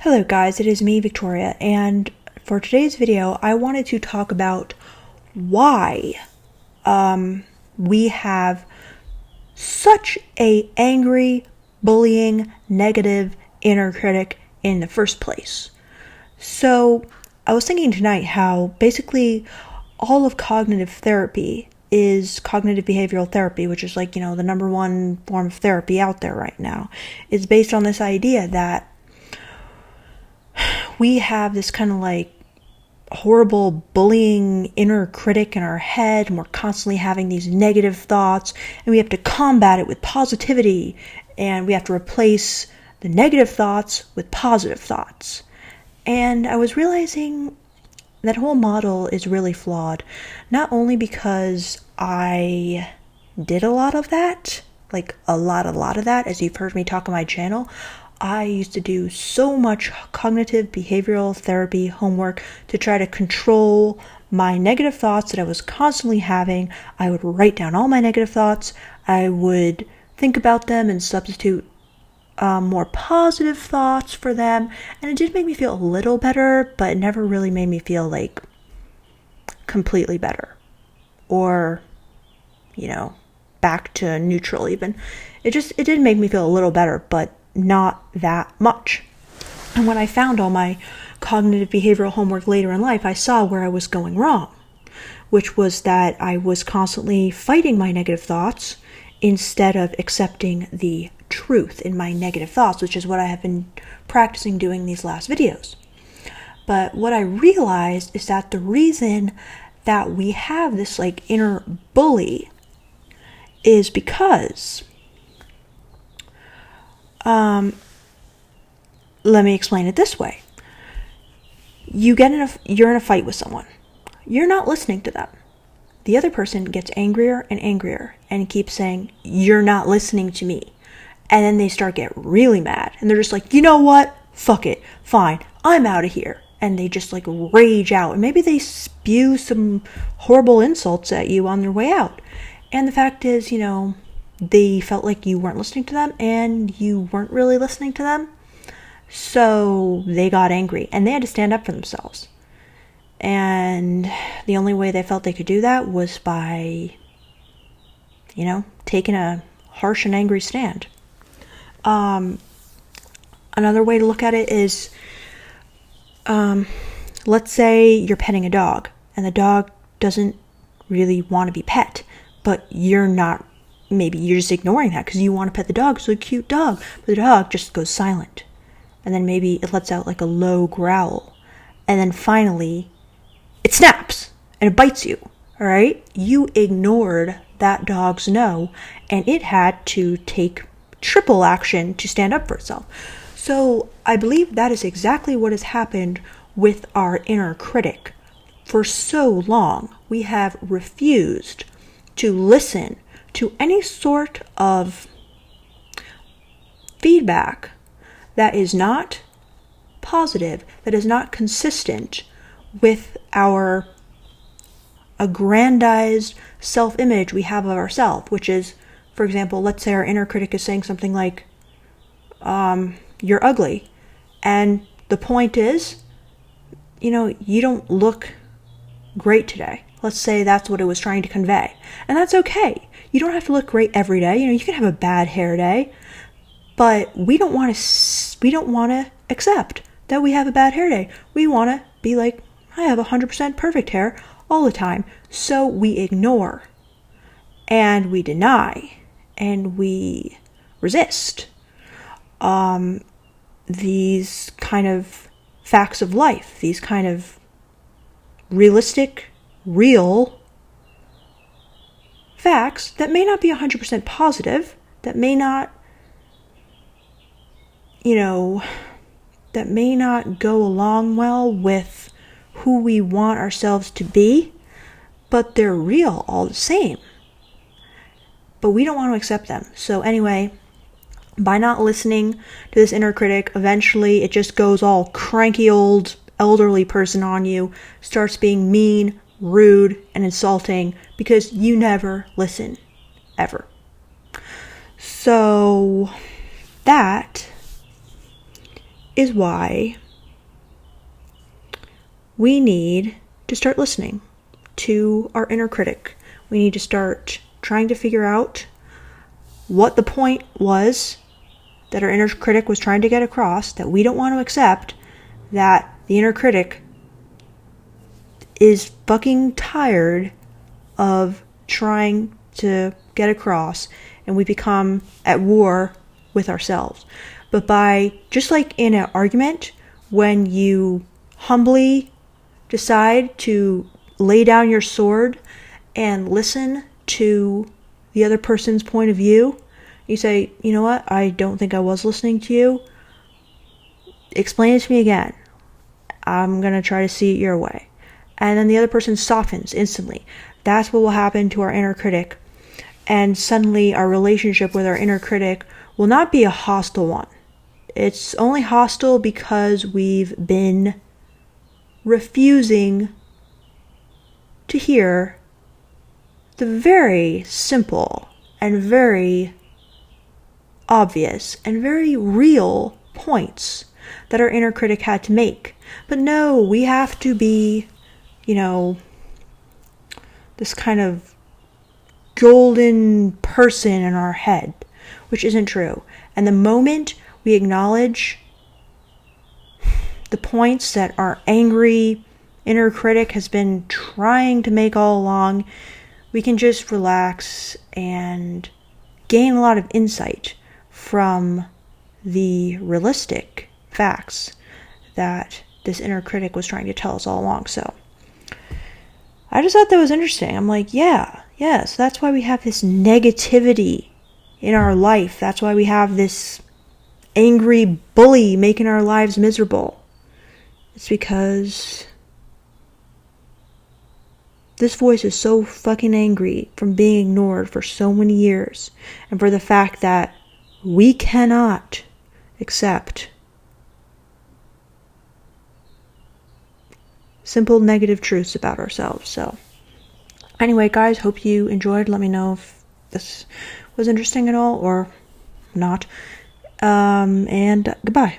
Hello guys, it is me, Victoria, and for today's video, I wanted to talk about why we have such a angry, bullying, negative inner critic in the first place. So, I was thinking tonight how basically all of cognitive therapy is cognitive behavioral therapy, which is like, the number one form of therapy out there right now. It's based on this idea that we have this kind of like horrible bullying inner critic in our head, and we're constantly having these negative thoughts, and we have to combat it with positivity, and we have to replace the negative thoughts with positive thoughts. And I was realizing that whole model is really flawed, not only because I did a lot of that, like a lot of that, as you've heard me talk on my channel. I used to do so much cognitive behavioral therapy homework to try to control my negative thoughts that I was constantly having. I would write down all my negative thoughts. I would think about them and substitute more positive thoughts for them. And it did make me feel a little better, but it never really made me feel like completely better. Or, back to neutral even. It did make me feel a little better, but not that much. And when I found all my cognitive behavioral homework later in life, I saw where I was going wrong, which was that I was constantly fighting my negative thoughts instead of accepting the truth in my negative thoughts, which is what I have been practicing doing these last videos. But what I realized is that the reason that we have this like inner bully is because let me explain it this way. You're in a fight with someone. You're not listening to them. The other person gets angrier and angrier and keeps saying, "You're not listening to me." And then they start get really mad. And they're just like, "You know what? Fuck it. Fine. I'm out of here." And they just like rage out. And maybe they spew some horrible insults at you on their way out. And the fact is, they felt like you weren't listening to them and you weren't really listening to them. So they got angry and they had to stand up for themselves. And the only way they felt they could do that was by, taking a harsh and angry stand. Another way to look at it is, let's say you're petting a dog and the dog doesn't really want to be pet, but maybe you're just ignoring that because you want to pet the dog. It's a cute dog, but the dog just goes silent. And then maybe it lets out like a low growl. And then finally, it snaps and it bites you. All right? You ignored that dog's no, and it had to take triple action to stand up for itself. So I believe that is exactly what has happened with our inner critic. For so long, we have refused to listen to any sort of feedback that is not positive, that is not consistent with our aggrandized self-image we have of ourselves, which is, for example, let's say our inner critic is saying something like, "You're ugly." And the point is, you don't look great today. Let's say that's what it was trying to convey. And that's okay. You don't have to look great every day. You can have a bad hair day. But we don't want to accept that we have a bad hair day. We want to be like, I have 100% perfect hair all the time. So we ignore and we deny and we resist these kind of facts of life, these kind of real facts that may not be 100% positive, that may not go along well with who we want ourselves to be, but they're real all the same. But we don't want to accept them. So anyway, by not listening to this inner critic, eventually it just goes all cranky old elderly person on you, starts being mean, rude, and insulting because you never listen, ever. So that is why we need to start listening to our inner critic. We need to start trying to figure out what the point was that our inner critic was trying to get across, that we don't want to accept that the inner critic is fucking tired of trying to get across, and we become at war with ourselves. But by, just like in an argument, when you humbly decide to lay down your sword and listen to the other person's point of view, you say, you know what, I don't think I was listening to you. Explain it to me again. I'm going to try to see it your way. And then the other person softens instantly. That's what will happen to our inner critic. And suddenly our relationship with our inner critic will not be a hostile one. It's only hostile because we've been refusing to hear the very simple and very obvious and very real points that our inner critic had to make. But no, we have to be, this kind of golden person in our head, which isn't true. And the moment we acknowledge the points that our angry inner critic has been trying to make all along, we can just relax and gain a lot of insight from the realistic facts that this inner critic was trying to tell us all along. So I just thought that was interesting. I'm like, yes, that's why we have this negativity in our life. That's why we have this angry bully making our lives miserable. It's because this voice is so fucking angry from being ignored for so many years, and for the fact that we cannot accept simple negative truths about ourselves. So anyway, guys, hope you enjoyed. Let me know if this was interesting at all or not. And goodbye.